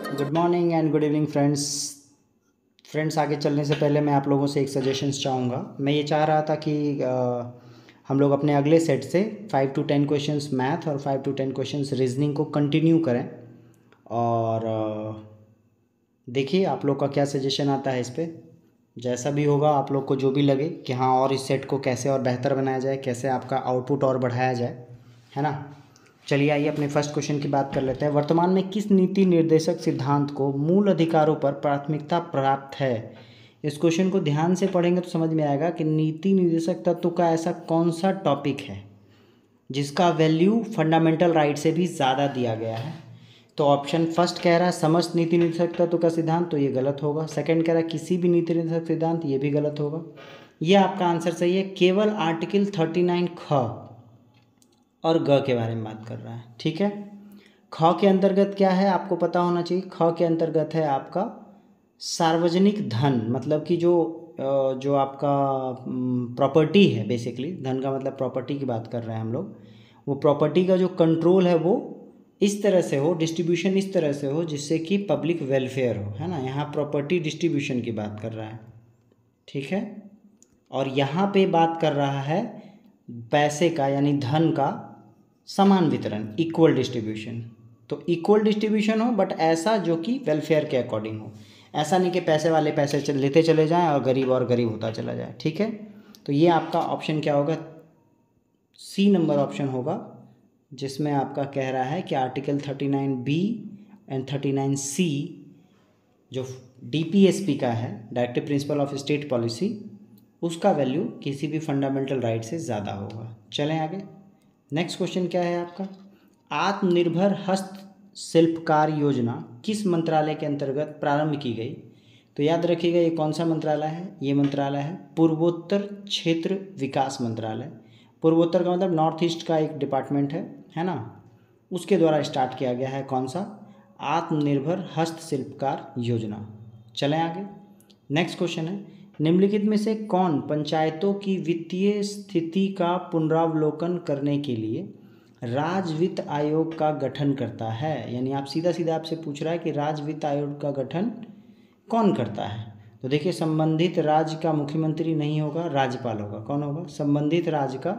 Good morning and good evening friends आगे चलने से पहले मैं आप लोगों से एक सजेशंस चाहूँगा। मैं ये चाह रहा था कि हम लोग अपने अगले सेट से 5 to 10 क्वेश्चंस मैथ और 5 to 10 क्वेश्चंस रीजनिंग को कंटिन्यू करें। और देखिए आप लोग का क्या सजेशन आता है इस पर। जैसा भी होगा आप लोग को जो भी लगे कि हाँ और इस सेट को कैसे और बेहतर बनाया जाए, कैसे आपका आउटपुट और बढ़ाया जाए, है ना। चलिए आइए अपने फर्स्ट क्वेश्चन की बात कर लेते हैं। वर्तमान में किस नीति निर्देशक सिद्धांत को मूल अधिकारों पर प्राथमिकता प्राप्त है। इस क्वेश्चन को ध्यान से पढ़ेंगे तो समझ में आएगा कि नीति निर्देशक तत्व का ऐसा कौन सा टॉपिक है जिसका वैल्यू फंडामेंटल राइट से भी ज़्यादा दिया गया है। तो ऑप्शन फर्स्ट कह रहा है समस्त नीति निर्देशक तत्व का सिद्धांत, तो ये गलत होगा। सेकंड कह रहा है किसी भी नीति निर्देशक सिद्धांत, ये भी गलत होगा। ये आपका आंसर सही है। केवल आर्टिकल 39 ख और ग के बारे में बात कर रहा है, ठीक है। ख के अंतर्गत क्या है आपको पता होना चाहिए। ख के अंतर्गत है आपका सार्वजनिक धन, मतलब कि जो आपका प्रॉपर्टी है, बेसिकली धन का मतलब प्रॉपर्टी की बात कर रहे हैं हम लोग। वो प्रॉपर्टी का जो कंट्रोल है वो इस तरह से हो, डिस्ट्रीब्यूशन इस तरह से हो जिससे कि पब्लिक वेलफेयर हो, है ना। यहाँ प्रॉपर्टी डिस्ट्रीब्यूशन की बात कर रहा है, ठीक है। और यहाँ पे बात कर रहा है पैसे का यानी धन का समान वितरण, इक्वल डिस्ट्रीब्यूशन। तो इक्वल डिस्ट्रीब्यूशन हो बट ऐसा जो कि वेलफेयर के अकॉर्डिंग हो, ऐसा नहीं कि पैसे वाले पैसे लेते चले जाएं और गरीब होता चला जाए, ठीक है। तो ये आपका ऑप्शन क्या होगा, सी नंबर ऑप्शन होगा, जिसमें आपका कह रहा है कि आर्टिकल 39B एंड 39C जो DPSP का है, directive principle of state policy, उसका वैल्यू किसी भी फंडामेंटल राइट से ज़्यादा होगा। चलें आगे। नेक्स्ट क्वेश्चन क्या है आपका, आत्मनिर्भर हस्तशिल्पकार योजना किस मंत्रालय के अंतर्गत प्रारंभ की गई। तो याद रखिएगा ये कौन सा मंत्रालय है, ये मंत्रालय है पूर्वोत्तर क्षेत्र विकास मंत्रालय। पूर्वोत्तर का मतलब नॉर्थ ईस्ट का एक डिपार्टमेंट है ना। उसके द्वारा स्टार्ट किया गया है कौन सा, आत्मनिर्भर हस्तशिल्पकार योजना। चलें आगे। नेक्स्ट क्वेश्चन है, निम्नलिखित में से कौन पंचायतों की वित्तीय स्थिति का पुनरावलोकन करने के लिए राज्य वित्त आयोग का गठन करता है। यानी आप सीधा आपसे पूछ रहा है कि राज्य वित्त आयोग का गठन कौन करता है। तो देखिए संबंधित राज्य का मुख्यमंत्री नहीं होगा, राज्यपाल होगा। कौन होगा, संबंधित राज्य का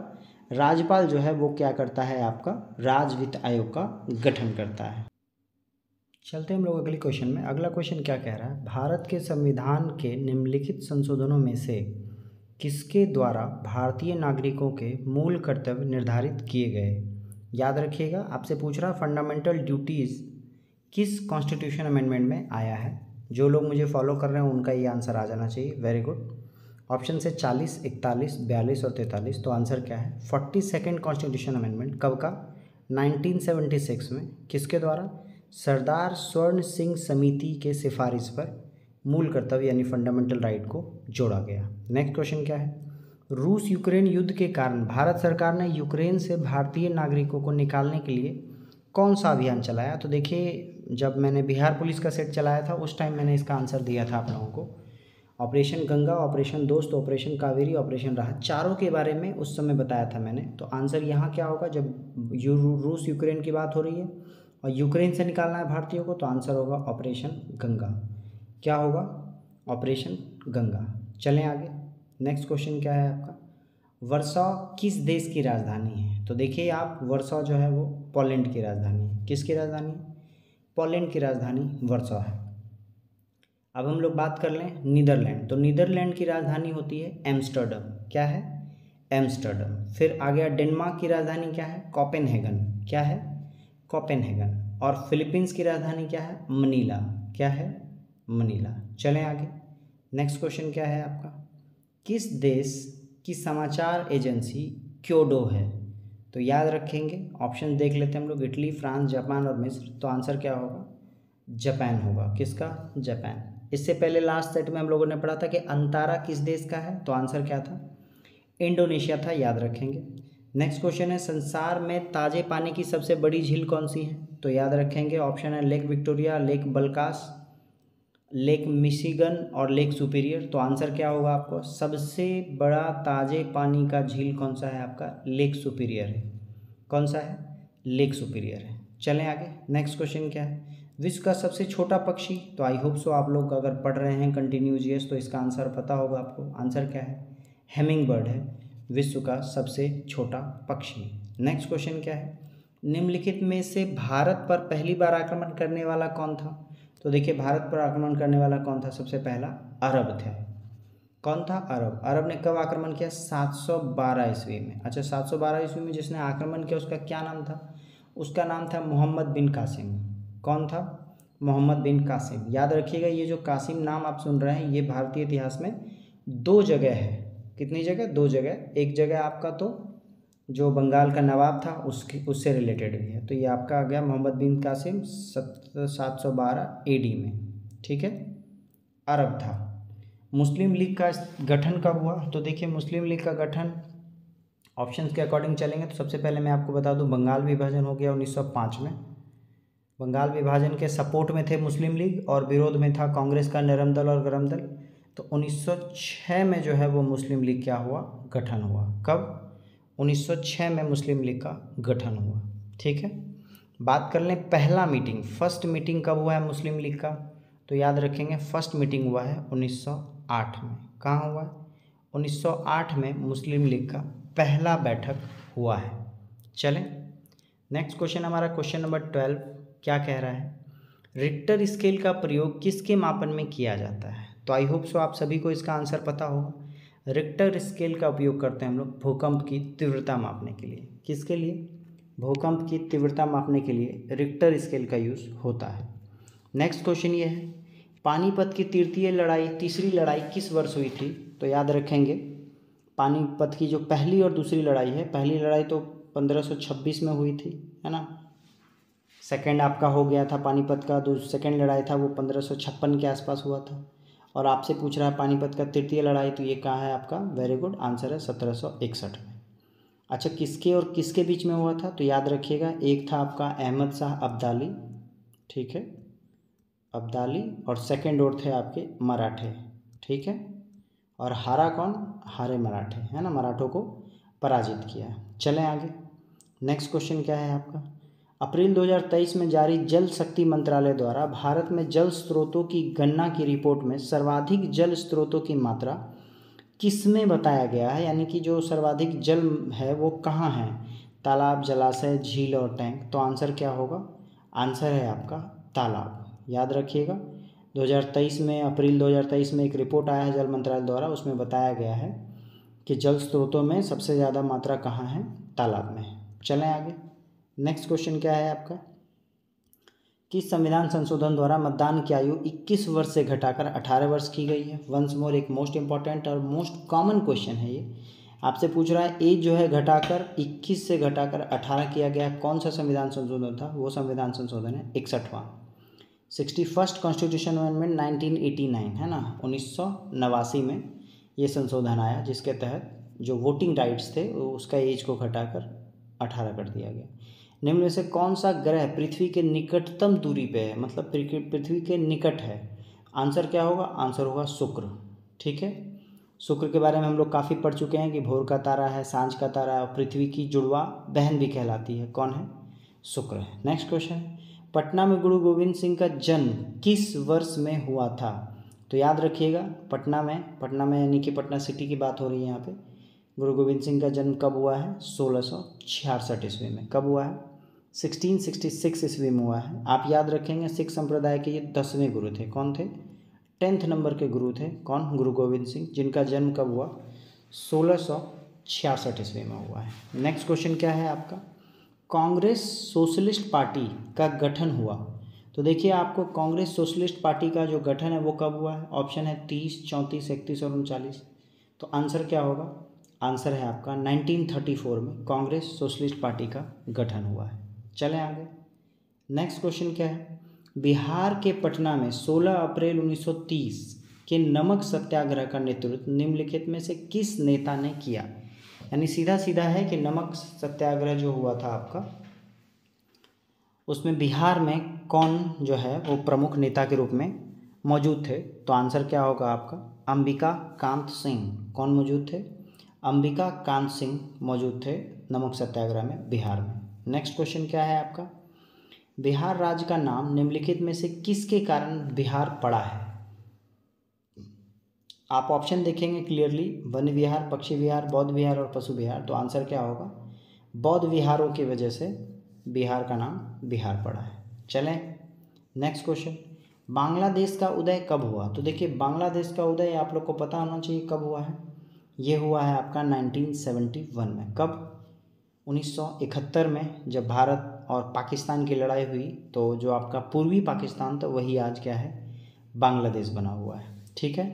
राज्यपाल जो है वो क्या करता है, आपका राज्य वित्त आयोग का गठन करता है। चलते हैं हम लोग अगले क्वेश्चन में। अगला क्वेश्चन क्या कह रहा है, भारत के संविधान के निम्नलिखित संशोधनों में से किसके द्वारा भारतीय नागरिकों के मूल कर्तव्य निर्धारित किए गए। याद रखिएगा आपसे पूछ रहा फंडामेंटल ड्यूटीज़ किस कॉन्स्टिट्यूशन अमेंडमेंट में आया है। जो लोग मुझे फॉलो कर रहे हैं उनका ये आंसर आ जाना चाहिए, वेरी गुड। ऑप्शन से 40, 41, 42 और 43। तो आंसर क्या है, 42nd कॉन्स्टिट्यूशन अमेंडमेंट। कब का, 1976 में। किसके द्वारा, सरदार स्वर्ण सिंह समिति के सिफारिश पर मूल कर्तव्य यानी फंडामेंटल राइट को जोड़ा गया। नेक्स्ट क्वेश्चन क्या है, रूस यूक्रेन युद्ध के कारण भारत सरकार ने यूक्रेन से भारतीय नागरिकों को निकालने के लिए कौन सा अभियान चलाया। तो देखिए जब मैंने बिहार पुलिस का सेट चलाया था उस टाइम मैंने इसका आंसर दिया था आप लोगों को। ऑपरेशन गंगा, ऑपरेशन दोस्त, ऑपरेशन कावेरी, ऑपरेशन राहत, चारों के बारे में उस समय बताया था मैंने। तो आंसर यहाँ क्या होगा, जब रूस यूक्रेन की बात हो रही है और यूक्रेन से निकालना है भारतीयों को, तो आंसर होगा ऑपरेशन गंगा। क्या होगा, ऑपरेशन गंगा। चलें आगे। नेक्स्ट क्वेश्चन क्या है आपका, वर्सो किस देश की राजधानी है। तो देखिए आप, वर्सो जो है वो पोलैंड की राजधानी है। किसकी राजधानी, पोलैंड की राजधानी वर्सो है। अब हम लोग बात कर लें नीदरलैंड। तो नीदरलैंड की राजधानी होती है एम्स्टर्डम। क्या है, एम्स्टर्डम। फिर आ गया डेनमार्क की राजधानी क्या है, कोपेनहेगन। क्या है, कोपेनहेगन। और फिलीपींस की राजधानी क्या है, मनीला। क्या है, मनीला। चलें आगे। नेक्स्ट क्वेश्चन क्या है आपका, किस देश की समाचार एजेंसी क्योडो है। तो याद रखेंगे, ऑप्शन देख लेते हैं हम लोग, इटली, फ्रांस, जापान और मिस्र। तो आंसर क्या होगा, जापान होगा। किसका, जापान। इससे पहले लास्ट सेट में हम लोगों ने पढ़ा था कि अंतारा किस देश का है। तो आंसर क्या था, इंडोनेशिया था, याद रखेंगे। नेक्स्ट क्वेश्चन है, संसार में ताजे पानी की सबसे बड़ी झील कौन सी है। तो याद रखेंगे, ऑप्शन है lake Victoria, lake Balkhash, lake Michigan और लेक सुपीरियर। तो आंसर क्या होगा आपको, सबसे बड़ा ताजे पानी का झील कौन सा है आपका, लेक सुपीरियर है। कौन सा है, लेक सुपीरियर है। चलें आगे। नेक्स्ट क्वेश्चन क्या है, विश्व का सबसे छोटा पक्षी। तो आई होप सो आप लोग अगर पढ़ रहे हैं कंटिन्यू जीएस तो इसका आंसर पता होगा आपको। आंसर क्या है, हेमिंग बर्ड है विश्व का सबसे छोटा पक्षी। नेक्स्ट क्वेश्चन क्या है, निम्नलिखित में से भारत पर पहली बार आक्रमण करने वाला कौन था। तो देखिए भारत पर आक्रमण करने वाला कौन था, सबसे पहला अरब थे। कौन था, अरब। अरब ने कब आक्रमण किया, 712 ईस्वी में। अच्छा 712 ईस्वी में जिसने आक्रमण किया उसका क्या नाम था, उसका नाम था मोहम्मद बिन कासिम। कौन था, मोहम्मद बिन कासिम। याद रखिएगा ये जो कासिम नाम आप सुन रहे हैं ये भारतीय इतिहास में दो जगह है। कितनी जगह, दो जगह। एक जगह आपका तो जो बंगाल का नवाब था उससे रिलेटेड भी है। तो ये आपका आ गया मोहम्मद बिन कासिम 712 AD में, ठीक है, अरब था। मुस्लिम लीग का गठन कब हुआ। तो देखिए मुस्लिम लीग का गठन ऑप्शंस के अकॉर्डिंग चलेंगे तो सबसे पहले मैं आपको बता दूं बंगाल विभाजन हो गया 1905 में। बंगाल विभाजन के सपोर्ट में थे मुस्लिम लीग और विरोध में था कांग्रेस का नरम दल और गरम दल। तो 1906 में जो है वो मुस्लिम लीग क्या हुआ, गठन हुआ। कब, 1906 में मुस्लिम लीग का गठन हुआ, ठीक है। बात कर लें पहला मीटिंग, फर्स्ट मीटिंग कब हुआ है मुस्लिम लीग का। तो याद रखेंगे फर्स्ट मीटिंग हुआ है 1908 में। कहाँ हुआ है, 1908 में मुस्लिम लीग का पहला बैठक हुआ है। चलें नेक्स्ट क्वेश्चन हमारा क्वेश्चन नंबर 12 क्या कह रहा है, रिक्टर स्केल का प्रयोग किसके मापन में किया जाता है। तो आई होप सो आप सभी को इसका आंसर पता होगा। रिक्टर स्केल का उपयोग करते हैं हम लोग भूकंप की तीव्रता मापने के लिए। किसके लिए, भूकंप की तीव्रता मापने के लिए रिक्टर स्केल का यूज़ होता है। नेक्स्ट क्वेश्चन ये है, पानीपत की तीसरी लड़ाई किस वर्ष हुई थी। तो याद रखेंगे पानीपत की जो पहली और दूसरी लड़ाई है, पहली लड़ाई तो 1526 में हुई थी, है ना। सेकंड आपका हो गया था पानीपत का, जो सेकंड लड़ाई था वो 1556 के आसपास हुआ था। और आपसे पूछ रहा है पानीपत का तृतीय लड़ाई, तो ये कहाँ है आपका, वेरी गुड आंसर है 1761 में। अच्छा किसके और किसके बीच में हुआ था। तो याद रखिएगा एक था आपका अहमद शाह अब्दाली, ठीक है, अब्दाली, और सेकंड और थे आपके मराठे, ठीक है। और हारा कौन, हारे मराठे, है ना, मराठों को पराजित किया। चलें आगे। नेक्स्ट क्वेश्चन क्या है आपका, अप्रैल 2023 में जारी जल शक्ति मंत्रालय द्वारा भारत में जल स्रोतों की गणना की रिपोर्ट में सर्वाधिक जल स्रोतों की मात्रा किसमें बताया गया है, यानी कि जो सर्वाधिक जल है वो कहाँ है, तालाब, जलाशय, झील और टैंक। तो आंसर क्या होगा, आंसर है आपका तालाब। याद रखिएगा 2023 में, अप्रैल 2023 में एक रिपोर्ट आया है जल मंत्रालय द्वारा, उसमें बताया गया है कि जल स्रोतों में सबसे ज़्यादा मात्रा कहाँ है, तालाब में। चलें आगे। नेक्स्ट क्वेश्चन क्या है आपका, किस संविधान संशोधन द्वारा मतदान की आयु 21 वर्ष से घटाकर 18 वर्ष की गई है। वंस मोर एक मोस्ट इंपॉर्टेंट और मोस्ट कॉमन क्वेश्चन है ये, आपसे पूछ रहा है एज जो है घटाकर 21 से घटाकर 18 किया गया, कौन सा संविधान संशोधन था। वो संविधान संशोधन है 61वां 61st कॉन्स्टिट्यूशन अमेंडमेंट 1989, है ना, 1989 में ये संशोधन आया जिसके तहत जो वोटिंग राइट्स थे उसका एज को घटाकर 18 कर दिया गया। निम्न में से कौन सा ग्रह पृथ्वी के निकटतम दूरी पे है, मतलब पृथ्वी के निकट है। आंसर क्या होगा, आंसर होगा शुक्र, ठीक है। शुक्र के बारे में हम लोग काफ़ी पढ़ चुके हैं कि भोर का तारा है, सांझ का तारा है और पृथ्वी की जुड़वा बहन भी कहलाती है। कौन है, शुक्र है। नेक्स्ट क्वेश्चन, पटना में गुरु गोविंद सिंह का जन्म किस वर्ष में हुआ था। तो याद रखिएगा पटना में यानी कि पटना सिटी की बात हो रही है यहाँ पे। गुरु गोविंद सिंह का जन्म कब हुआ है, 1666 ईस्वी में। कब हुआ है, 1666 ईस्वी में हुआ है। आप याद रखेंगे सिख संप्रदाय के ये 10वें गुरु थे। कौन थे, 10th नंबर के गुरु थे। कौन, गुरु गोविंद सिंह, जिनका जन्म कब हुआ, 1666 ईस्वी में हुआ है। नेक्स्ट क्वेश्चन क्या है आपका, कांग्रेस सोशलिस्ट पार्टी का गठन हुआ। तो देखिए आपको कांग्रेस सोशलिस्ट पार्टी का जो गठन है वो कब हुआ है। ऑप्शन है 30, 34, 31 और 39। तो आंसर क्या होगा, आंसर है आपका 1934 में कांग्रेस सोशलिस्ट पार्टी का गठन हुआ है। चलें आगे। नेक्स्ट क्वेश्चन क्या है, बिहार के पटना में 16 अप्रैल 1930 के नमक सत्याग्रह का नेतृत्व निम्नलिखित में से किस नेता ने किया। यानी सीधा सीधा है कि नमक सत्याग्रह जो हुआ था आपका, उसमें बिहार में कौन जो है वो प्रमुख नेता के रूप में मौजूद थे। तो आंसर क्या होगा आपका, अंबिका कांत सिंह। कौन मौजूद थे, अंबिका कांत सिंह मौजूद थे नमक सत्याग्रह में बिहार में। नेक्स्ट क्वेश्चन क्या है आपका, बिहार राज्य का नाम निम्नलिखित में से किसके कारण बिहार पड़ा है? आप ऑप्शन देखेंगे क्लियरली, वन विहार, पक्षी विहार, बौद्ध विहार और पशु विहार। तो आंसर क्या होगा? बौद्ध विहारों की वजह से बिहार का नाम बिहार पड़ा है। चलें नेक्स्ट क्वेश्चन, बांग्लादेश का उदय कब हुआ? तो देखिए बांग्लादेश का उदय आप लोग को पता होना चाहिए कब हुआ है। ये हुआ है आपका 1971 में। कब? 1971 में, जब भारत और पाकिस्तान की लड़ाई हुई तो जो आपका पूर्वी पाकिस्तान था वही आज क्या है? बांग्लादेश बना हुआ है। ठीक है,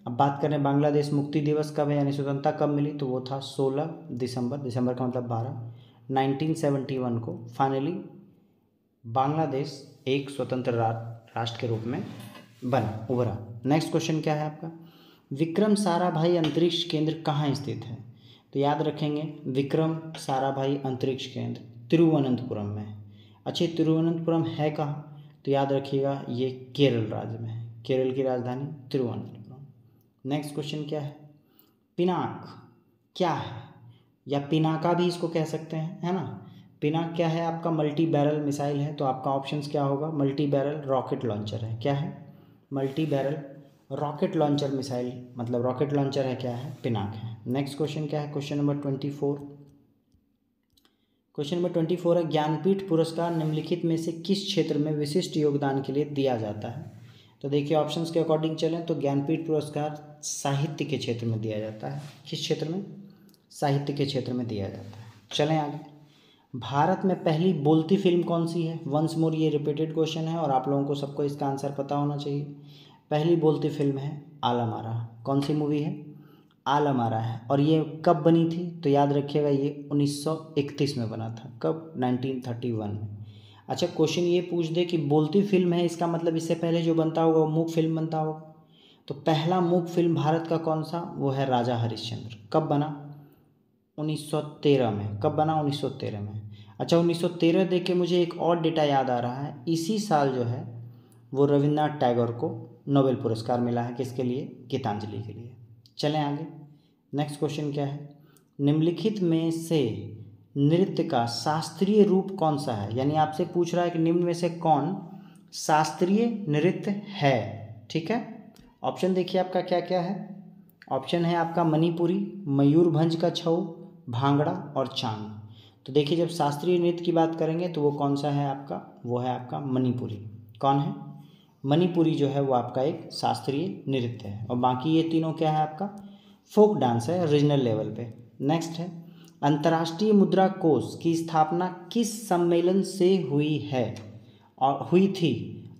अब बात करें बांग्लादेश मुक्ति दिवस कब है, यानी स्वतंत्रता कब मिली? तो वो था 16 दिसंबर, दिसंबर का मतलब 12, 1971 को फाइनली बांग्लादेश एक स्वतंत्र राष्ट्र के रूप में उभरा। नेक्स्ट क्वेश्चन क्या है आपका? विक्रम साराभाई अंतरिक्ष केंद्र कहाँ स्थित है? तो याद रखेंगे विक्रम साराभाई अंतरिक्ष केंद्र तिरुवनंतपुरम में है। अच्छा, तिरुवनंतपुरम है कहाँ? तो याद रखिएगा ये केरल राज्य में है, केरल की राजधानी तिरुवनंतपुरम। नेक्स्ट क्वेश्चन क्या है? पिनाक क्या है, या पिनाका भी इसको कह सकते हैं, है ना। पिनाक क्या है? आपका मल्टी बैरल मिसाइल है। तो आपका ऑप्शंस क्या होगा? मल्टी बैरल रॉकेट लॉन्चर है। क्या है? Multi barrel rocket launcher missile, मतलब रॉकेट लॉन्चर है, क्या है? पिनाक है। नेक्स्ट क्वेश्चन क्या है? Question number 24। क्वेश्चन नंबर 24 है, ज्ञानपीठ पुरस्कार निम्नलिखित में से किस क्षेत्र में विशिष्ट योगदान के लिए दिया जाता है? तो देखिए ऑप्शंस के अकॉर्डिंग चलें तो ज्ञानपीठ पुरस्कार साहित्य के क्षेत्र में दिया जाता है। किस क्षेत्र में? साहित्य के क्षेत्र में दिया जाता है। चलें आगे। भारत में पहली बोलती फिल्म कौन सी है? वंस मोर ये रिपीटेड क्वेश्चन है और आप लोगों को सबको इसका आंसर पता होना चाहिए। पहली बोलती फिल्म है आलम आरा। कौन सी मूवी है? आलम आरा है। और ये कब बनी थी? तो याद रखिएगा ये 1931 में बना था। कब? 1931 में। अच्छा, क्वेश्चन ये पूछ दे कि बोलती फिल्म है, इसका मतलब इससे पहले जो बनता होगा वो मूक फिल्म बनता होगा। तो पहला मूक फिल्म भारत का कौन सा? वो है राजा हरिश्चंद्र। कब बना? 1913 में। कब बना? 1913 में। अच्छा, 1913 देख के मुझे एक और डेटा याद आ रहा है, इसी साल जो है वो रविन्द्रनाथ टैगोर को नोबेल पुरस्कार मिला है। किसके लिए? गीतांजलि के लिए। चलें आगे। नेक्स्ट क्वेश्चन क्या है? निम्नलिखित में से नृत्य का शास्त्रीय रूप कौन सा है? यानी आपसे पूछ रहा है कि निम्न में से कौन शास्त्रीय नृत्य है। ठीक है, ऑप्शन देखिए आपका क्या क्या है। ऑप्शन है आपका मणिपुरी, मयूरभंज का छऊ, भांगड़ा और चांग। तो देखिए जब शास्त्रीय नृत्य की बात करेंगे तो वो कौन सा है आपका? वो है आपका मणिपुरी। कौन है? मणिपुरी जो है वो आपका एक शास्त्रीय नृत्य है। और बाकी ये तीनों क्या है? आपका फोक डांस है रीजनल लेवल पे। नेक्स्ट है, अंतर्राष्ट्रीय मुद्रा कोष की स्थापना किस सम्मेलन से हुई है और हुई थी?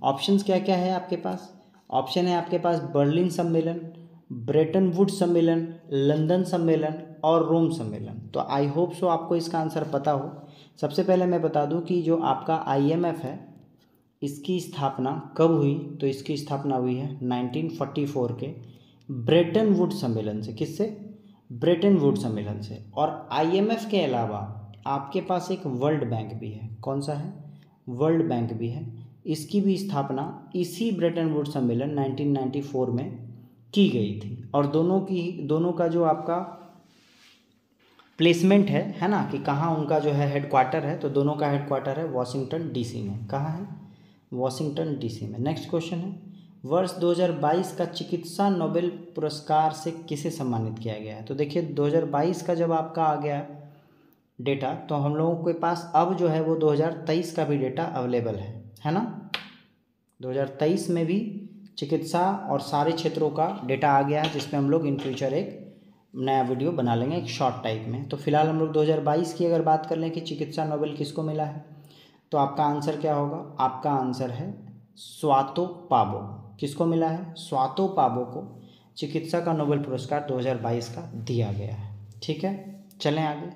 ऑप्शंस क्या क्या है आपके पास? ऑप्शन है आपके पास बर्लिन सम्मेलन, ब्रेटन वुड्स सम्मेलन, लंदन सम्मेलन और रोम सम्मेलन। तो आई होप सो आपको इसका आंसर पता हो। सबसे पहले मैं बता दूं कि जो आपका IMF है इसकी स्थापना कब हुई? तो इसकी स्थापना हुई है 1944 के ब्रेटन वुड्स सम्मेलन से। किससे? ब्रेटन वुड्स सम्मेलन से। और IMF के अलावा आपके पास एक वर्ल्ड बैंक भी है। कौन सा है? वर्ल्ड बैंक भी है। इसकी भी स्थापना इसी ब्रेटन वुड्स सम्मेलन 1994 में की गई थी। और दोनों का जो आपका प्लेसमेंट है ना, कि कहाँ उनका जो है हेडक्वार्टर है, तो दोनों का हेडक्वार्टर है वॉशिंगटन DC में। कहाँ है? वॉशिंगटन DC में। नेक्स्ट क्वेश्चन है, वर्ष 2022 का चिकित्सा नोबेल पुरस्कार से किसे सम्मानित किया गया है? तो देखिए 2022 का जब आपका आ गया डेटा तो हम लोगों के पास अब जो है वो 2023 का भी डेटा अवेलेबल है ना। 2023 में भी चिकित्सा और सारे क्षेत्रों का डेटा आ गया है, जिसमें हम लोग इन फ्यूचर एक नया वीडियो बना लेंगे एक शॉर्ट टाइप में। तो फिलहाल हम लोग 2022 की अगर बात कर लें कि चिकित्सा नोबेल किसको मिला है, तो आपका आंसर क्या होगा? आपका आंसर है स्वातो पाबो। किसको मिला है? स्वातो पाबो को चिकित्सा का नोबेल पुरस्कार 2022 का दिया गया है। ठीक है, चलें आगे।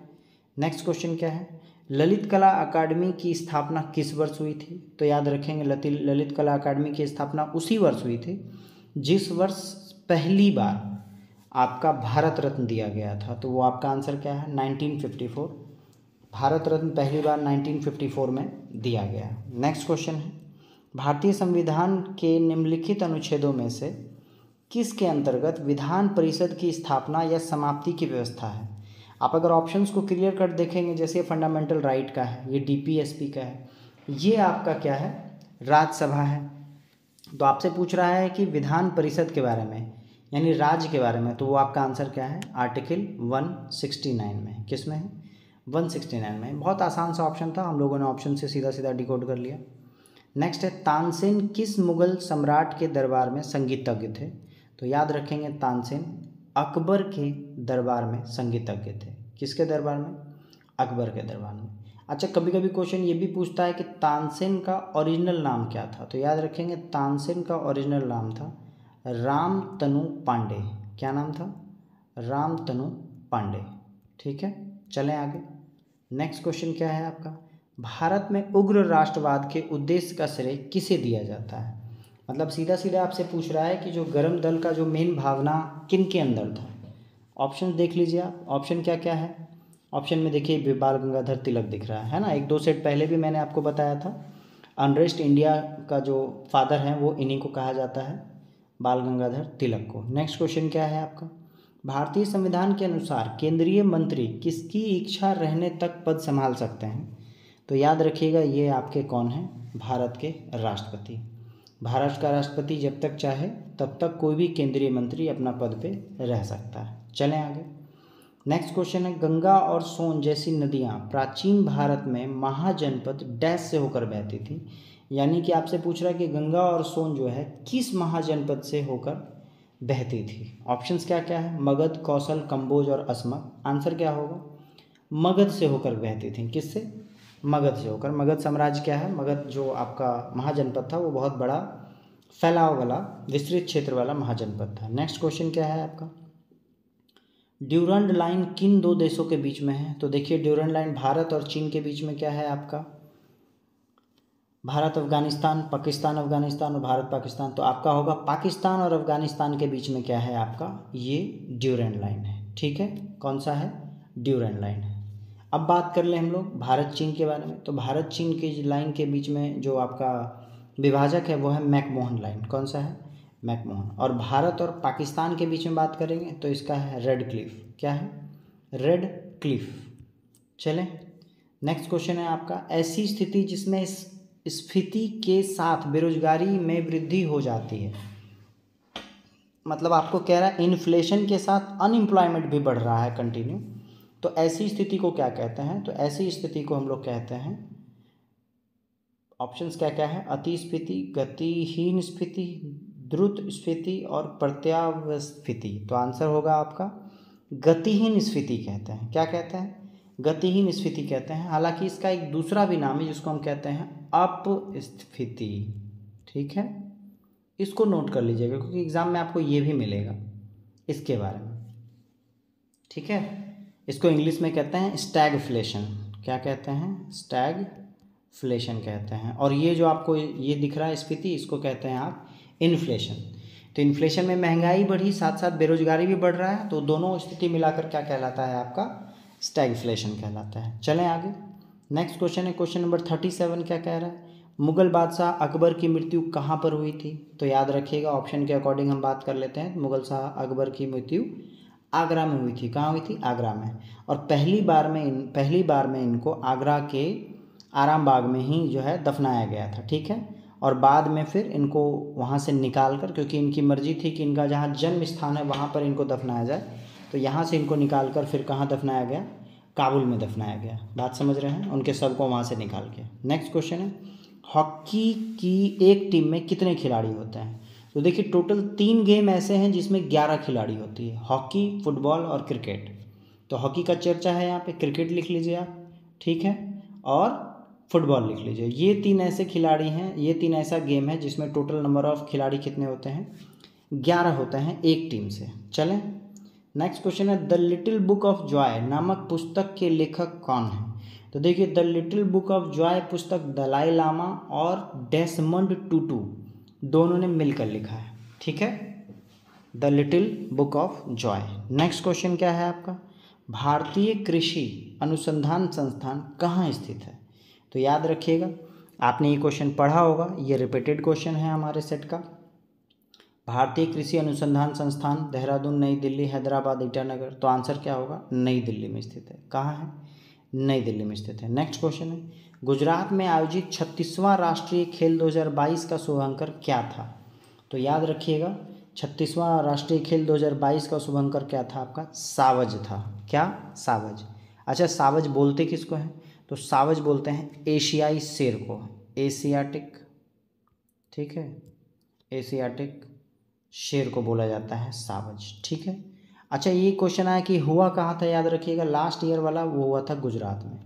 नेक्स्ट क्वेश्चन क्या है? ललित कला अकादमी की स्थापना किस वर्ष हुई थी? तो याद रखेंगे ललित कला अकादमी की स्थापना उसी वर्ष हुई थी जिस वर्ष पहली बार आपका भारत रत्न दिया गया था। तो वो आपका आंसर क्या है? 1954। भारत रत्न पहली बार 1954 में दिया गया। नेक्स्ट क्वेश्चन है, भारतीय संविधान के निम्नलिखित अनुच्छेदों में से किसके अंतर्गत विधान परिषद की स्थापना या समाप्ति की व्यवस्था है? आप अगर ऑप्शंस को क्लियर कट देखेंगे, जैसे फंडामेंटल राइट का है, ये DPSP का है, ये आपका क्या है, राज्यसभा है। तो आपसे पूछ रहा है कि विधान परिषद के बारे में यानी राज्य के बारे में, तो वो आपका आंसर क्या है, आर्टिकल 169 में। किस में है, 169 में। बहुत आसान सा ऑप्शन था, हम लोगों ने ऑप्शन से सीधा सीधा डिकोड कर लिया। नेक्स्ट है, तानसेन किस मुगल सम्राट के दरबार में संगीतज्ञ थे? तो याद रखेंगे, तानसेन अकबर के दरबार में संगीतज्ञ थे। किसके दरबार में, अकबर के दरबार में। अच्छा, कभी कभी क्वेश्चन ये भी पूछता है कि तानसेन का ओरिजिनल नाम क्या था? तो याद रखेंगे, तानसेन का ओरिजिनल नाम था रामतनु पांडे। क्या नाम था, रामतनु पांडे। ठीक है, चलें आगे। नेक्स्ट क्वेश्चन क्या है आपका, भारत में उग्र राष्ट्रवाद के उद्देश्य का श्रेय किसे दिया जाता है? मतलब सीधा सीधा आपसे पूछ रहा है कि जो गरम दल का जो मेन भावना किन के अंदर था। ऑप्शन देख लीजिए आप, ऑप्शन क्या क्या है। ऑप्शन में देखिए, बाल गंगाधर तिलक दिख रहा है ना, एक दो सेट पहले भी मैंने आपको बताया था। अनरेस्ट इंडिया का जो फादर हैं वो इन्हीं को कहा जाता है, बाल गंगाधर तिलक को। नेक्स्ट क्वेश्चन क्या है आपका, भारतीय संविधान के अनुसार केंद्रीय मंत्री किसकी इच्छा रहने तक पद संभाल सकते हैं? तो याद रखिएगा, ये आपके कौन हैं, भारत के राष्ट्रपति। भारत का राष्ट्रपति जब तक चाहे तब तक कोई भी केंद्रीय मंत्री अपना पद पे रह सकता है। चलें आगे। नेक्स्ट क्वेश्चन है, गंगा और सोन जैसी नदियाँ प्राचीन भारत में महाजनपद डैश से होकर बहती थी। यानी कि आपसे पूछ रहा है कि गंगा और सोन जो है किस महाजनपद से होकर बहती थी। ऑप्शंस क्या क्या है, मगध, कौशल, कंबोज और असमक। आंसर क्या होगा, मगध से होकर बहती थी। किससे, मगध से होकर। मगध साम्राज्य क्या है, मगध जो आपका महाजनपद था वो बहुत बड़ा फैलाव वाला विस्तृत क्षेत्र वाला महाजनपद था। नेक्स्ट क्वेश्चन क्या है आपका, ड्यूरंड लाइन किन दो देशों के बीच में है? तो देखिए, ड्यूरंड लाइन भारत और चीन के बीच में क्या है आपका, भारत अफगानिस्तान, पाकिस्तान अफगानिस्तान और भारत पाकिस्तान। तो आपका होगा पाकिस्तान और अफगानिस्तान के बीच में क्या है आपका, ये ड्यूरंड लाइन है। ठीक है, कौन सा है, ड्यूरंड लाइन है। अब बात कर ले हम लोग भारत चीन के बारे में। तो भारत चीन की लाइन के बीच में जो आपका विभाजक है वो है मैकमोहन लाइन। कौन सा है, मैकमोहन। और भारत और पाकिस्तान के बीच में बात करेंगे तो इसका है रेड क्लिफ। क्या है, रेड क्लिफ। चलें, नेक्स्ट क्वेश्चन है आपका, ऐसी स्थिति जिसमें स्फीति के साथ बेरोजगारी में वृद्धि हो जाती है। मतलब आपको कह रहा है इन्फ्लेशन के साथ अनएम्प्लॉयमेंट भी बढ़ रहा है कंटिन्यू। तो ऐसी स्थिति को क्या कहते हैं? तो ऐसी स्थिति को हम लोग कहते हैं, ऑप्शंस क्या क्या है, अतिस्फीति, गतिहीन स्फीति, द्रुत स्फीति और प्रत्यावस्थिति। तो आंसर होगा आपका गतिहीन स्फीति कहते हैं। क्या कहते हैं, गतिहीन स्फीति कहते हैं। हालांकि इसका एक दूसरा भी नाम है जिसको हम कहते हैं अपस्फीति। ठीक है, इसको नोट कर लीजिएगा क्योंकि एग्जाम में आपको ये भी मिलेगा इसके बारे में। ठीक है, इसको इंग्लिश में कहते हैं स्टैगफ्लेशन। क्या कहते हैं, स्टैगफ्लेशन कहते हैं। और ये जो आपको ये दिख रहा है स्फीति, इसको कहते हैं आप इन्फ्लेशन। तो इन्फ्लेशन में महंगाई बढ़ी, साथ साथ बेरोजगारी भी बढ़ रहा है, तो दोनों स्थिति मिलाकर क्या कहलाता है आपका, स्टैगफ्लेशन कहलाता है। चलें आगे। नेक्स्ट क्वेश्चन है क्वेश्चन नंबर 37। क्या कह रहा है, मुगल बादशाह अकबर की मृत्यु कहाँ पर हुई थी? तो याद रखिएगा, ऑप्शन के अकॉर्डिंग हम बात कर लेते हैं। मुगल शाह अकबर की मृत्यु आगरा में हुई थी। कहाँ हुई थी, आगरा में। और पहली बार में इनको आगरा के आराम बाग में ही जो है दफनाया गया था। ठीक है, और बाद में फिर इनको वहाँ से निकाल कर, क्योंकि इनकी मर्जी थी कि इनका जहाँ जन्म स्थान है वहाँ पर इनको दफनाया जाए, तो यहाँ से इनको निकाल कर फिर कहाँ दफनाया गया, काबुल में दफनाया गया। बात समझ रहे हैं, उनके शव को वहाँ से निकाल के। नेक्स्ट क्वेश्चन है, हॉकी की एक टीम में कितने खिलाड़ी होते हैं? तो देखिए, टोटल 3 गेम ऐसे हैं जिसमें 11 खिलाड़ी होती है, हॉकी, फुटबॉल और क्रिकेट। तो हॉकी का चर्चा है यहाँ पे, क्रिकेट लिख लीजिए आप। ठीक है, और फुटबॉल लिख लीजिए। ये 3 ऐसे खिलाड़ी हैं, ये 3 ऐसा गेम है जिसमें टोटल नंबर ऑफ खिलाड़ी कितने होते हैं, 11 होते हैं एक टीम से। चलें, नेक्स्ट क्वेश्चन है, the little book of Joy नामक पुस्तक के लेखक कौन है? तो देखिए, the little book of Joy पुस्तक दलाई लामा और डेसमंड टूटू दोनों ने मिलकर लिखा है। ठीक है, the little book of Joy. Next question क्या है आपका, भारतीय कृषि अनुसंधान संस्थान कहाँ स्थित है? तो याद रखिएगा, आपने ये क्वेश्चन पढ़ा होगा, ये रिपीटेड क्वेश्चन है हमारे सेट का। भारतीय कृषि अनुसंधान संस्थान देहरादून, नई दिल्ली, हैदराबाद, ईटानगर। तो आंसर क्या होगा, नई दिल्ली में स्थित है। कहाँ है, नई दिल्ली में स्थित है। नेक्स्ट क्वेश्चन है, गुजरात में आयोजित 36वां राष्ट्रीय खेल 2022 का शुभांकर क्या था? तो याद रखिएगा 36वां राष्ट्रीय खेल 2022 का शुभांकर क्या था आपका? सावज था। क्या? सावज। अच्छा, सावज बोलते किसको हैं? तो सावज बोलते हैं एशियाई शेर को, एशियाटिक, ठीक है, एशियाटिक शेर को बोला जाता है सावज, ठीक है। अच्छा, ये क्वेश्चन आया कि हुआ कहाँ था, याद रखिएगा लास्ट ईयर वाला वो हुआ था गुजरात में।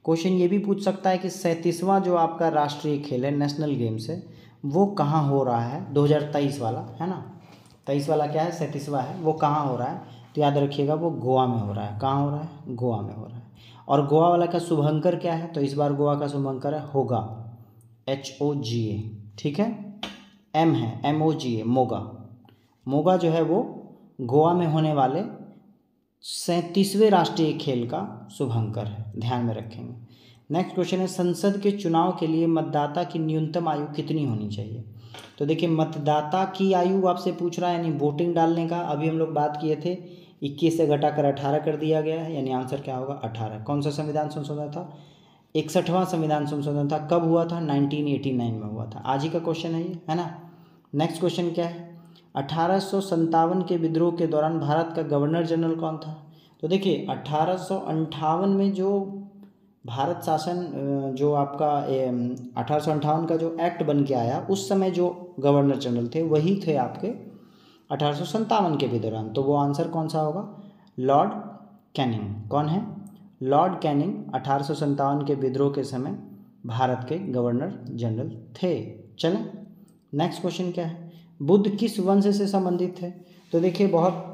क्वेश्चन ये भी पूछ सकता है कि 37वां जो आपका राष्ट्रीय खेल है, नेशनल गेम्स है, वो कहाँ हो रहा है? 2023 वाला है ना, 23 वाला क्या है, 37वां है, वो कहाँ हो रहा है? तो याद रखिएगा वो गोवा में हो रहा है। कहाँ हो रहा है? गोवा में हो रहा है। और गोवा वाला का शुभंकर क्या है? तो इस बार गोवा का शुभंकर है होगा, HOGA, ठीक है। M है, MOGA, मोगा। मोगा जो है वो गोवा में होने वाले 37वें राष्ट्रीय खेल का शुभंकर है, ध्यान में रखेंगे। नेक्स्ट क्वेश्चन है संसद के चुनाव के लिए मतदाता की न्यूनतम आयु कितनी होनी चाहिए? तो देखिए मतदाता की आयु आपसे पूछ रहा है, यानी वोटिंग डालने का। अभी हम लोग बात किए थे 21 से घटाकर 18 कर दिया गया है, यानी आंसर क्या होगा? 18। कौन सा संविधान संशोधन था? 61वां संविधान संशोधन था। कब हुआ था? 1989 में हुआ था। आज ही का क्वेश्चन है ये, है ना। नेक्स्ट क्वेश्चन क्या है? 1857 के विद्रोह के दौरान भारत का गवर्नर जनरल कौन था? तो देखिए 1858 में जो भारत शासन जो आपका 1858 का जो एक्ट बन के आया, उस समय जो गवर्नर जनरल थे वही थे आपके 1857 के भी दौरान। तो वो आंसर कौन सा होगा? Lord Canning. कौन है? लॉर्ड कैनिंग 1857 के विद्रोह के समय भारत के गवर्नर जनरल थे। चलें, नेक्स्ट क्वेश्चन क्या है? बुद्ध किस वंश से संबंधित थे? तो देखिए बहुत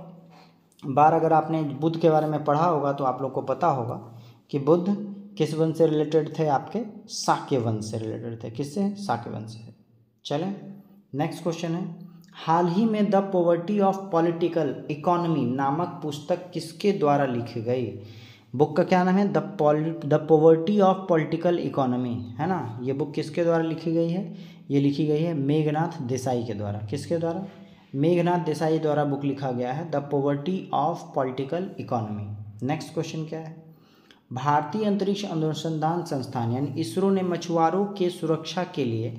बार अगर आपने बुद्ध के बारे में पढ़ा होगा तो आप लोग को पता होगा कि बुद्ध किस वंश से रिलेटेड थे? आपके शाक्य वंश से रिलेटेड थे। किससे? शाक्य वंश से। चलें, नेक्स्ट क्वेश्चन है हाल ही में the poverty of political economy नामक पुस्तक किसके द्वारा लिखी गई? बुक का क्या नाम है? The poverty of political economy, है ना। ये बुक किसके द्वारा लिखी गई है? ये लिखी गई है मेघनाथ देसाई के द्वारा। किसके द्वारा? मेघनाथ देसाई द्वारा बुक लिखा गया है the poverty of political economy. Next question क्या है? भारतीय अंतरिक्ष अनुसंधान संस्थान यानी इसरो ने मछुआरों के सुरक्षा के लिए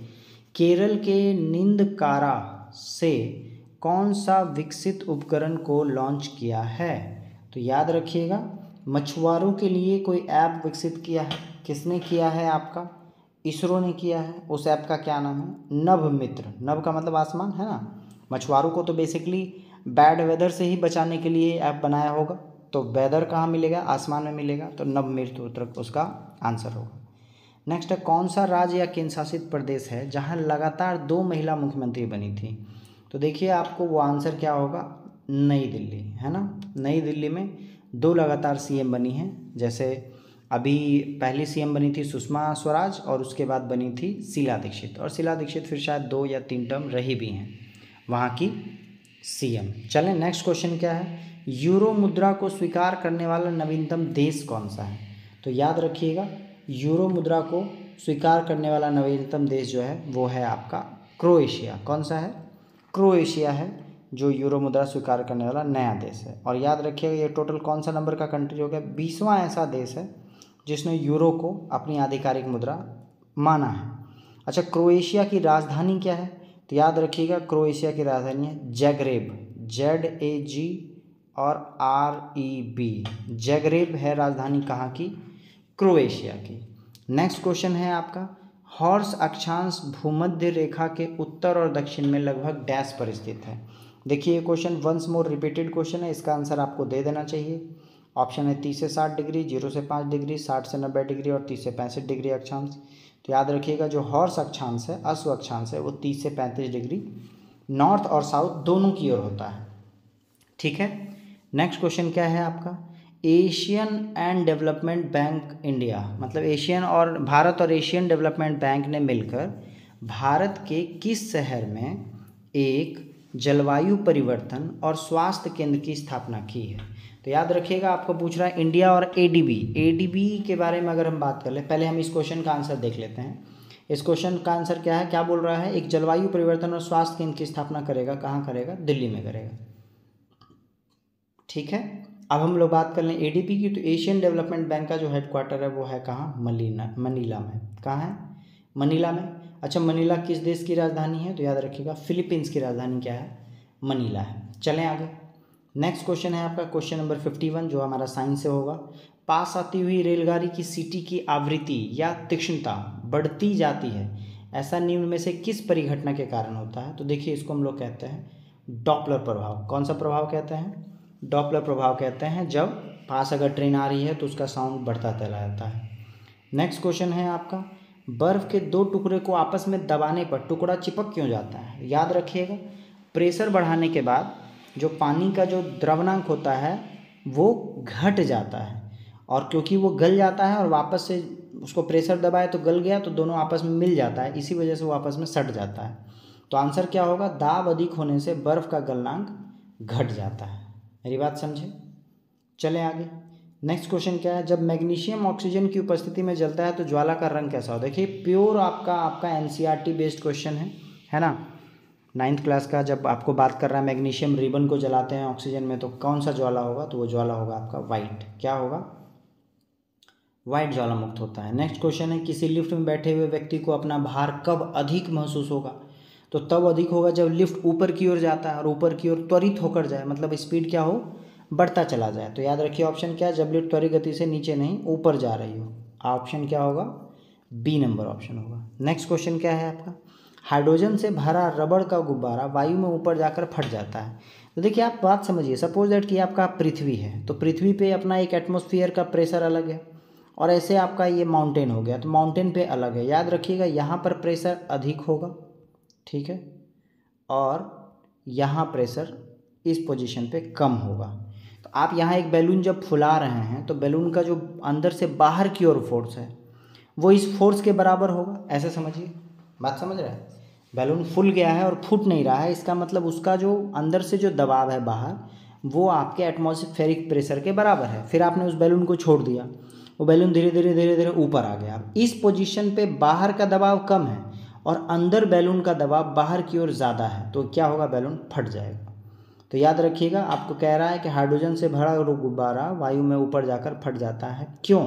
केरल के निंदकारा से कौन सा विकसित उपकरण को लॉन्च किया है? तो याद रखिएगा मछुआरों के लिए कोई ऐप विकसित किया है। किसने किया है? आपका इसरो ने किया है। उस ऐप का क्या नाम है? नभ मित्र। नभ का मतलब आसमान, है ना। मछुआरों को तो बेसिकली बैड वेदर से ही बचाने के लिए ऐप बनाया होगा, तो वेदर कहाँ मिलेगा? आसमान में मिलेगा, तो नभ मित्र उत्तर उसका आंसर होगा। नेक्स्ट है कौन सा राज्य या केंद्र शासित प्रदेश है जहाँ लगातार 2 महिला मुख्यमंत्री बनी थी? तो देखिए आपको वो आंसर क्या होगा? नई दिल्ली, है ना। नई दिल्ली में 2 लगातार CM बनी हैं। जैसे अभी पहली CM बनी थी सुषमा स्वराज और उसके बाद बनी थी शीला दीक्षित, और शीला दीक्षित फिर शायद 2 या 3 टर्म रही भी हैं वहाँ की CM। चलें, नेक्स्ट क्वेश्चन क्या है? यूरो मुद्रा को स्वीकार करने वाला नवीनतम देश कौन सा है? तो याद रखिएगा यूरो मुद्रा को स्वीकार करने वाला नवीनतम देश जो है वो है आपका क्रोएशिया। कौन सा है? क्रोएशिया है जो यूरो मुद्रा स्वीकार करने वाला नया देश है। और याद रखिएगा ये टोटल कौन सा नंबर का कंट्री हो गया? 20वां ऐसा देश है जिसने यूरो को अपनी आधिकारिक मुद्रा माना है। अच्छा, क्रोएशिया की राजधानी क्या है? तो याद रखिएगा क्रोएशिया की राजधानी है जैग्रेब, ZAG और REB। जैग्रेब है राजधानी कहाँ की? क्रोएशिया की। नेक्स्ट क्वेश्चन है आपका हॉर्स अक्षांश भूमध्य रेखा के उत्तर और दक्षिण में लगभग डैश पर स्थित है। देखिए ये question once more repeated question है, इसका आंसर आपको दे देना चाहिए। ऑप्शन है 30 से 60 डिग्री, 0 से 5 डिग्री, 60 से 90 डिग्री और 30 से 65 डिग्री अक्षांश। तो याद रखिएगा जो हॉर्स अक्षांश है, अश्व अक्षांश है, वो 30 से 35 डिग्री नॉर्थ और साउथ दोनों की ओर होता है। ठीक है, नेक्स्ट क्वेश्चन क्या है आपका? Asian and development bank India, मतलब एशियन और भारत और एशियन डेवलपमेंट बैंक ने मिलकर भारत के किस शहर में एक जलवायु परिवर्तन और स्वास्थ्य केंद्र की स्थापना की है? तो याद रखिएगा आपको पूछ रहा है इंडिया और ADB के बारे में अगर हम बात कर ले, पहले हम इस क्वेश्चन का आंसर देख लेते हैं। इस क्वेश्चन का आंसर क्या है? क्या बोल रहा है? एक जलवायु परिवर्तन और स्वास्थ्य केंद्र की स्थापना करेगा। कहाँ करेगा? दिल्ली में करेगा। ठीक है, अब हम लोग बात कर लें एडीबी की, तो एशियन डेवलपमेंट बैंक का जो हेडक्वार्टर है वो है कहाँ, मनीला में। कहाँ है, मनीला में। अच्छा, मनीला किस देश की राजधानी है, तो याद रखिएगा फिलीपींस की राजधानी क्या है, मनीला है। चलें आगे, नेक्स्ट क्वेश्चन है आपका क्वेश्चन नंबर 51 जो हमारा साइंस से होगा। पास आती हुई रेलगाड़ी की सीटी की आवृत्ति या तीक्ष्णता बढ़ती जाती है, ऐसा निम्न में से किस परिघटना के कारण होता है, तो देखिए इसको हम लोग कहते हैं डॉपलर प्रभाव। कौन सा प्रभाव कहते हैं, डॉपलर प्रभाव कहते हैं। जब पास अगर ट्रेन आ रही है तो उसका साउंड बढ़ता चला जाता है। नेक्स्ट क्वेश्चन है आपका, बर्फ के दो टुकड़े को आपस में दबाने पर टुकड़ा चिपक क्यों जाता है, याद रखिएगा प्रेशर बढ़ाने के बाद जो पानी का जो द्रवणांक होता है वो घट जाता है, और क्योंकि वो गल जाता है और वापस से उसको प्रेशर दबाए तो गल गया, तो दोनों आपस में मिल जाता है, इसी वजह से वो आपस में सट जाता है। तो आंसर क्या होगा, दाब अधिक होने से बर्फ़ का गलनांक घट जाता है। मेरी बात समझे, चलें आगे। नेक्स्ट क्वेश्चन क्या है, जब मैग्नीशियम ऑक्सीजन की उपस्थिति में जलता है तो ज्वाला का रंग कैसा होता है। देखिए प्योर आपका एनसीईआरटी बेस्ड क्वेश्चन है ना, 9th क्लास का। जब आपको बात कर रहा है मैग्नीशियम रिबन को जलाते हैं ऑक्सीजन में तो कौन सा ज्वाला होगा, तो वो ज्वाला होगा आपका वाइट। क्या होगा, वाइट ज्वाला मुक्त होता है। नेक्स्ट क्वेश्चन है, किसी लिफ्ट में बैठे हुए व्यक्ति को अपना भार कब अधिक महसूस होगा, तो तब अधिक होगा जब लिफ्ट ऊपर की ओर जाता है और ऊपर की ओर त्वरित होकर जाए, मतलब स्पीड क्या हो, बढ़ता चला जाए। तो याद रखिए ऑप्शन क्या है, जब लिफ्ट त्वरित गति से नीचे नहीं ऊपर जा रही हो। ऑप्शन क्या होगा, बी नंबर ऑप्शन होगा। नेक्स्ट क्वेश्चन क्या है आपका, हाइड्रोजन से भरा रबड़ का गुब्बारा वायु में ऊपर जाकर फट जाता है। तो देखिए आप बात समझिए, सपोज दैट कि आपका पृथ्वी है, तो पृथ्वी पे अपना एक एटमॉस्फेयर का प्रेशर अलग है, और ऐसे आपका ये माउंटेन हो गया तो माउंटेन पे अलग है। याद रखिएगा यहाँ पर प्रेशर अधिक होगा, ठीक है, और यहाँ प्रेशर इस पोजीशन पे कम होगा। तो आप यहाँ एक बैलून जब फुला रहे हैं तो बैलून का जो अंदर से बाहर की ओर फोर्स है वो इस फोर्स के बराबर होगा, ऐसे समझिए। बात समझ रहे हैं, बैलून फूल गया है और फूट नहीं रहा है, इसका मतलब उसका जो अंदर से जो दबाव है बाहर वो आपके एटमॉस्फेरिक प्रेशर के बराबर है। फिर आपने उस बैलून को छोड़ दिया, वो बैलून धीरे धीरे धीरे धीरे ऊपर आ गया। अब इस पोजीशन पे बाहर का दबाव कम है और अंदर बैलून का दबाव बाहर की ओर ज़्यादा है, तो क्या होगा, बैलून फट जाएगा। तो याद रखिएगा आपको कह रहा है कि हाइड्रोजन से भरा गुब्बारा वायु में ऊपर जाकर फट जाता है, क्यों,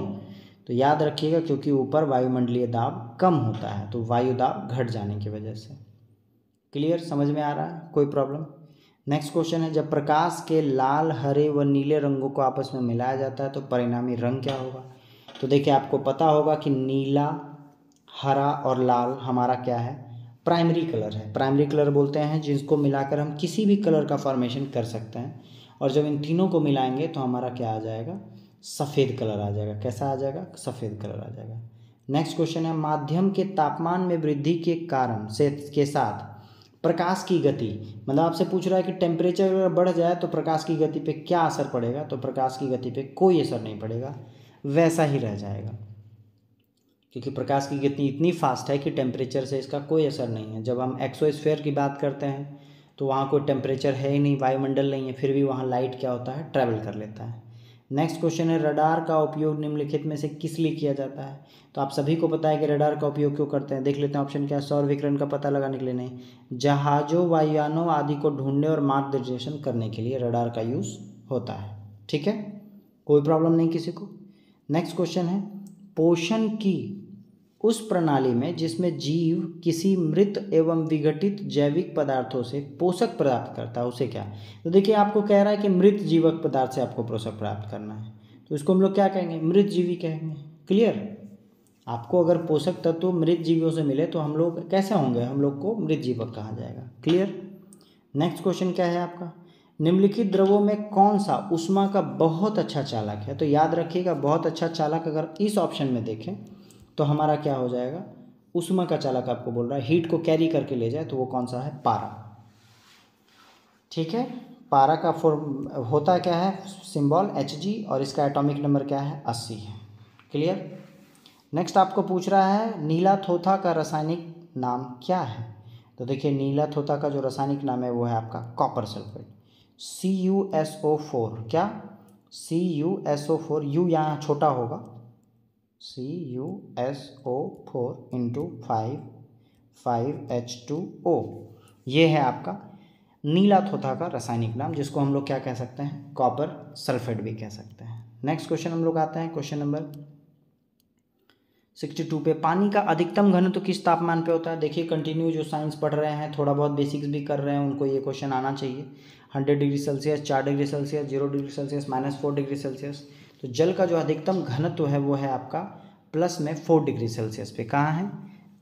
तो याद रखिएगा क्योंकि ऊपर वायुमंडलीय दाब कम होता है, तो वायु दाब घट जाने की वजह से। क्लियर, समझ में आ रहा है, कोई प्रॉब्लम। नेक्स्ट क्वेश्चन है, जब प्रकाश के लाल, हरे व नीले रंगों को आपस में मिलाया जाता है तो परिणामी रंग क्या होगा। तो देखिए आपको पता होगा कि नीला, हरा और लाल हमारा क्या है, प्राइमरी कलर है। प्राइमरी कलर बोलते हैं जिसको मिलाकर हम किसी भी कलर का फॉर्मेशन कर सकते हैं, और जब इन तीनों को मिलाएंगे तो हमारा क्या आ जाएगा, सफ़ेद कलर आ जाएगा। कैसा आ जाएगा, सफ़ेद कलर आ जाएगा। नेक्स्ट क्वेश्चन है, माध्यम के तापमान में वृद्धि के कारण से के साथ प्रकाश की गति, मतलब आपसे पूछ रहा है कि टेम्परेचर अगर बढ़ जाए तो प्रकाश की गति पे क्या असर पड़ेगा, तो प्रकाश की गति पे कोई असर नहीं पड़ेगा, वैसा ही रह जाएगा, क्योंकि प्रकाश की गति इतनी फास्ट है कि टेम्परेचर से इसका कोई असर नहीं है। जब हम एक्सोस्फीयर की बात करते हैं तो वहाँ कोई टेम्परेचर है ही नहीं, वायुमंडल नहीं है, फिर भी वहाँ लाइट क्या होता है, ट्रैवल कर लेता है। नेक्स्ट क्वेश्चन है, रडार का उपयोग निम्नलिखित में से किस लिए किया जाता है। तो आप सभी को पता है कि रडार का उपयोग क्यों करते हैं, देख लेते हैं ऑप्शन क्या है, सौर विकिरण का पता लगाने के लिए नहीं, जहाज़ों, वायुयानों आदि को ढूंढने और मार्गदर्शन करने के लिए रडार का यूज़ होता है। ठीक है, कोई प्रॉब्लम नहीं किसी को। नेक्स्ट क्वेश्चन है, पोषण की उस प्रणाली में जिसमें जीव किसी मृत एवं विघटित जैविक पदार्थों से पोषक प्राप्त करता है उसे क्या। तो देखिए आपको कह रहा है कि मृत जीवक पदार्थ से आपको पोषक प्राप्त करना है, तो इसको हम लोग क्या कहेंगे, मृत जीवी कहेंगे। क्लियर, आपको अगर पोषक तत्व मृत जीवियों से मिले तो हम लोग कैसे होंगे, हम लोग को मृत जीवक कहा जाएगा। क्लियर। नेक्स्ट क्वेश्चन क्या है आपका, निम्नलिखित द्रवों में कौन सा ऊष्मा का बहुत अच्छा चालक है। तो याद रखिएगा बहुत अच्छा चालक अगर इस ऑप्शन में देखें तो हमारा क्या हो जाएगा, ऊष्मा का चालक आपको बोल रहा है हीट को कैरी करके ले जाए, तो वो कौन सा है, पारा। ठीक है, पारा का फॉर्म होता क्या है, सिंबल Hg, और इसका एटॉमिक नंबर क्या है, 80 है। क्लियर। नेक्स्ट आपको पूछ रहा है नीला थोथा का रासायनिक नाम क्या है। तो देखिए नीला थोथा का जो रासायनिक नाम है वो है आपका कॉपर सल्फेट, CuSO4। क्या, CuSO4, यू यहाँ छोटा होगा, CuSO4 × 5H2O, ये है आपका नीला थोथा का रासायनिक नाम, जिसको हम लोग क्या कह सकते हैं, कॉपर सल्फेट भी कह सकते हैं। नेक्स्ट क्वेश्चन हम लोग आते हैं क्वेश्चन नंबर 62 पे। पानी का अधिकतम घनत्व किस तापमान पे होता है? देखिए कंटिन्यू जो साइंस पढ़ रहे हैं, थोड़ा बहुत बेसिक्स भी कर रहे हैं, उनको ये क्वेश्चन आना चाहिए। 100 degree Celsius, 4 degree Celsius, 0 degree Celsius, -4 degree Celsius. तो जल का जो अधिकतम घनत्व है वो है आपका प्लस में 4 डिग्री सेल्सियस पे। कहाँ है?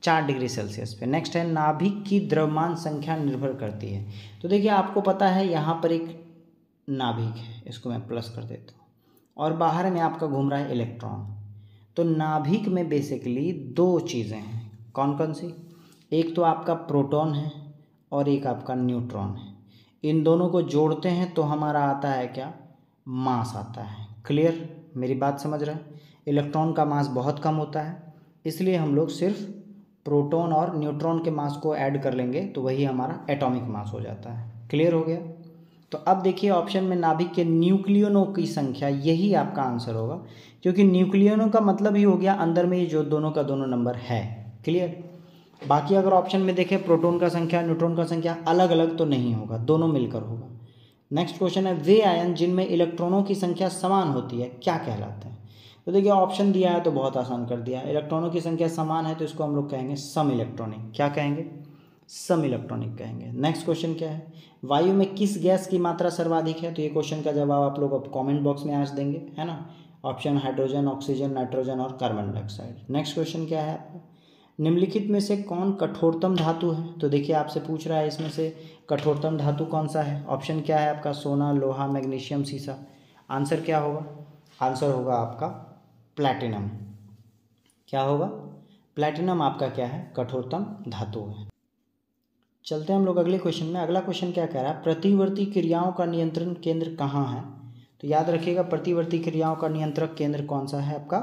4 डिग्री सेल्सियस पे। नेक्स्ट है नाभिक की द्रव्यमान संख्या निर्भर करती है। तो देखिए आपको पता है यहाँ पर एक नाभिक है, इसको मैं प्लस कर देता हूँ, और बाहर में आपका घूम रहा है इलेक्ट्रॉन। तो नाभिक में बेसिकली दो चीज़ें हैं, कौन कौन सी? एक तो आपका प्रोटॉन है और एक आपका न्यूट्रॉन है। इन दोनों को जोड़ते हैं तो हमारा आता है क्या? मास आता है। क्लियर? मेरी बात समझ रहे हैं? इलेक्ट्रॉन का मास बहुत कम होता है, इसलिए हम लोग सिर्फ प्रोटॉन और न्यूट्रॉन के मास को ऐड कर लेंगे तो वही हमारा एटॉमिक मास हो जाता है। क्लियर हो गया? तो अब देखिए ऑप्शन में नाभिक के न्यूक्लियनों की संख्या, यही आपका आंसर होगा, क्योंकि न्यूक्लियनों का मतलब ही हो गया अंदर में ये जो दोनों का दोनों नंबर है। क्लियर? बाकी अगर ऑप्शन में देखें प्रोटॉन का संख्या, न्यूट्रॉन का संख्या अलग अलग तो नहीं होगा, दोनों मिलकर होगा। नेक्स्ट क्वेश्चन है वे आयन जिनमें इलेक्ट्रॉनों की संख्या समान होती है क्या कहलाते हैं? तो देखिए ऑप्शन दिया है तो बहुत आसान कर दिया। इलेक्ट्रॉनों की संख्या समान है तो इसको हम लोग कहेंगे सम इलेक्ट्रॉनिक। क्या कहेंगे? सम इलेक्ट्रॉनिक कहेंगे। नेक्स्ट क्वेश्चन क्या है? वायु में किस गैस की मात्रा सर्वाधिक है? तो ये क्वेश्चन का जवाब आप लोग अब कमेंट बॉक्स में आज देंगे, है ना। ऑप्शन हाइड्रोजन, ऑक्सीजन, नाइट्रोजन और कार्बन डाइऑक्साइड। नेक्स्ट क्वेश्चन क्या है आपका? निम्नलिखित में से कौन कठोरतम धातु है? तो देखिए आपसे पूछ रहा है इसमें से कठोरतम धातु कौन सा है। ऑप्शन क्या है आपका? सोना, लोहा, मैग्नीशियम, सीसा। आंसर क्या होगा? आंसर होगा आपका प्लैटिनम। क्या होगा? प्लैटिनम आपका क्या है? कठोरतम धातु है। चलते हैं हम लोग अगले क्वेश्चन में। अगला क्वेश्चन क्या कह रहा है? प्रतिवर्ती क्रियाओं का नियंत्रण केंद्र कहाँ है? तो याद रखिएगा प्रतिवर्ती क्रियाओं का नियंत्रक केंद्र कौन सा है आपका?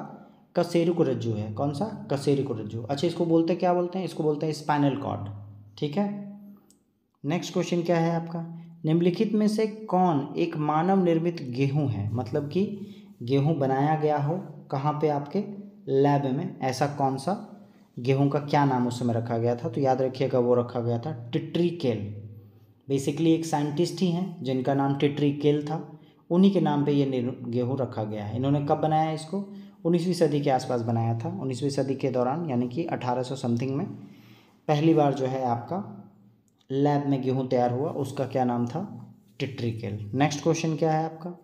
कशेरुक रज्जु है। कौन सा? कशेरुक रज्जु। अच्छा इसको बोलते क्या बोलते हैं? इसको बोलते हैं स्पाइनल कॉर्ड। ठीक है। नेक्स्ट क्वेश्चन क्या है आपका? निम्नलिखित में से कौन एक मानव निर्मित गेहूं है? मतलब कि गेहूं बनाया गया हो कहाँ पे? आपके लैब में। ऐसा कौन सा गेहूं का क्या नाम उस समय रखा गया था? तो याद रखिएगा वो रखा गया था टिट्रिकेल। बेसिकली एक साइंटिस्ट ही हैं जिनका नाम टिट्रिकेल था, उन्हीं के नाम पे ये गेहूं रखा गया है। इन्होंने कब बनाया है इसको? 19वीं सदी के आसपास बनाया था। 19वीं सदी के दौरान यानी कि 1800 समथिंग में पहली बार जो है आपका लैब में गेहूं तैयार हुआ, उसका क्या नाम था? टिट्रिकेल। नेक्स्ट क्वेश्चन क्या है आपका?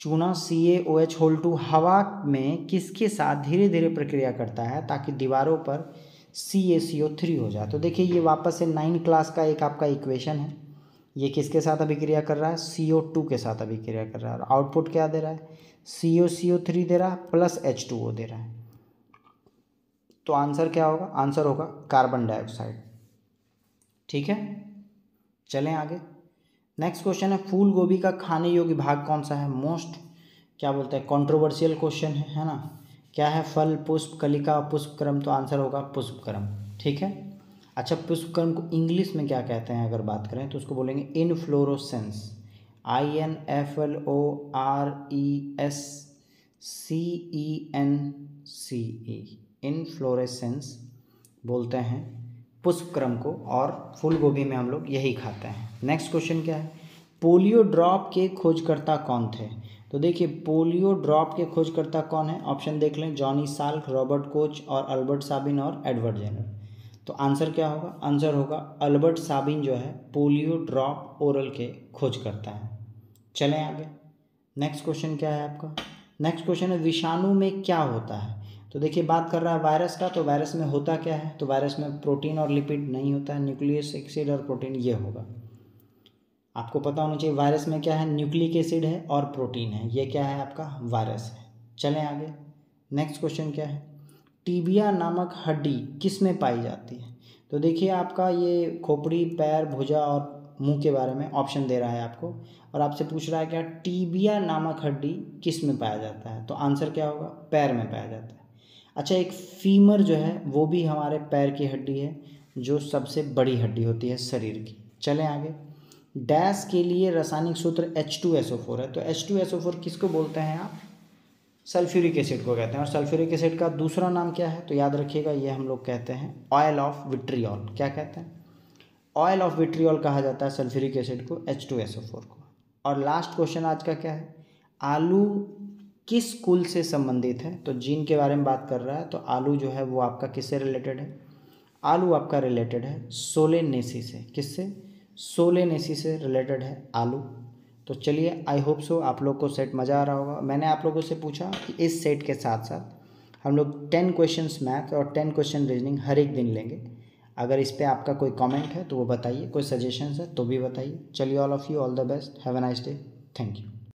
चूना CaOH2 हवा में किसके साथ धीरे धीरे प्रक्रिया करता है ताकि दीवारों पर CaCO3 हो जाए? तो देखिए ये वापस से 9 क्लास का एक आपका इक्वेशन है। ये किसके साथ अभिक्रिया कर रहा है? CO2 के साथ अभिक्रिया कर रहा है। और आउटपुट क्या दे रहा है? CaCO3 दे रहा है प्लस H2O दे रहा है। तो आंसर क्या होगा? आंसर होगा कार्बन डाइऑक्साइड। ठीक है, चलें आगे। नेक्स्ट क्वेश्चन है फूल गोभी का खाने योग्य भाग कौन सा है? मोस्ट क्या बोलते हैं कंट्रोवर्शियल क्वेश्चन है ना। क्या है? फल, पुष्प, कलिका, पुष्पक्रम। तो आंसर होगा पुष्पक्रम। ठीक है। अच्छा पुष्पक्रम को इंग्लिश में क्या कहते हैं अगर बात करें तो उसको बोलेंगे इनफ्लोरोसेंस। INFLORESCENCE इनफ्लोरेसेंस बोलते हैं पुष्पक्रम को, और फूल गोभी में हम लोग यही खाते हैं। नेक्स्ट क्वेश्चन क्या है? पोलियो ड्रॉप के खोजकर्ता कौन थे? तो देखिए पोलियो ड्रॉप के खोजकर्ता कौन है? ऑप्शन देख लें, जॉनी साल्क, रॉबर्ट कोच और अल्बर्ट साबिन और एडवर्ड जेनर। तो आंसर क्या होगा? आंसर होगा अल्बर्ट साबिन जो है पोलियो ड्रॉप ओरल के खोजकर्ता हैं। चलें आगे। नेक्स्ट क्वेश्चन क्या है आपका? नेक्स्ट क्वेश्चन है विषाणु में क्या होता है? तो देखिए बात कर रहा है वायरस का, तो वायरस में होता क्या है? तो वायरस में प्रोटीन और लिपिड नहीं होता है, न्यूक्लियस एसिड और प्रोटीन ये होगा। आपको पता होना चाहिए वायरस में क्या है? न्यूक्लिक एसिड है और प्रोटीन है। ये क्या है आपका? वायरस है। चलें आगे। नेक्स्ट क्वेश्चन क्या है? टीबिया नामक हड्डी किस में पाई जाती है? तो देखिए आपका ये खोपड़ी, पैर, भुजा और मुंह के बारे में ऑप्शन दे रहा है आपको, और आपसे पूछ रहा है क्या टीबिया नामक हड्डी किस में पाया जाता है? तो आंसर क्या होगा? पैर में पाया जाता है। अच्छा एक फीमर जो है वो भी हमारे पैर की हड्डी है, जो सबसे बड़ी हड्डी होती है शरीर की। चलें आगे। डैश के लिए रासायनिक सूत्र H2SO4 है। तो H2SO4 किसको बोलते हैं आप? सल्फ्यूरिक एसिड को कहते हैं। और सल्फ्यूरिक एसिड का दूसरा नाम क्या है? तो याद रखिएगा ये हम लोग कहते हैं ऑयल ऑफ विट्रियॉल। क्या कहते हैं? ऑयल ऑफ विट्रियोल कहा जाता है सल्फ्यूरिक एसिड को, H2SO4 को। और लास्ट क्वेश्चन आज का क्या है, आलू किस कुल से संबंधित है? तो जीन के बारे में बात कर रहा है, तो आलू जो है वो आपका किससे रिलेटेड है? आलू आपका रिलेटेड है सोलेनेसी से। किससे? सोलेनेसी से रिलेटेड है आलू। तो चलिए, आई होप सो आप लोग को सेट मज़ा आ रहा होगा। मैंने आप लोगों से पूछा कि इस सेट के साथ साथ हम लोग 10 क्वेश्चंस मैथ और 10 क्वेश्चन रीजनिंग हर एक दिन लेंगे। अगर इस पे आपका कोई कमेंट है तो वो बताइए, कोई सजेशंस है तो भी बताइए। चलिए, all of you all the best, have a nice day, thank you.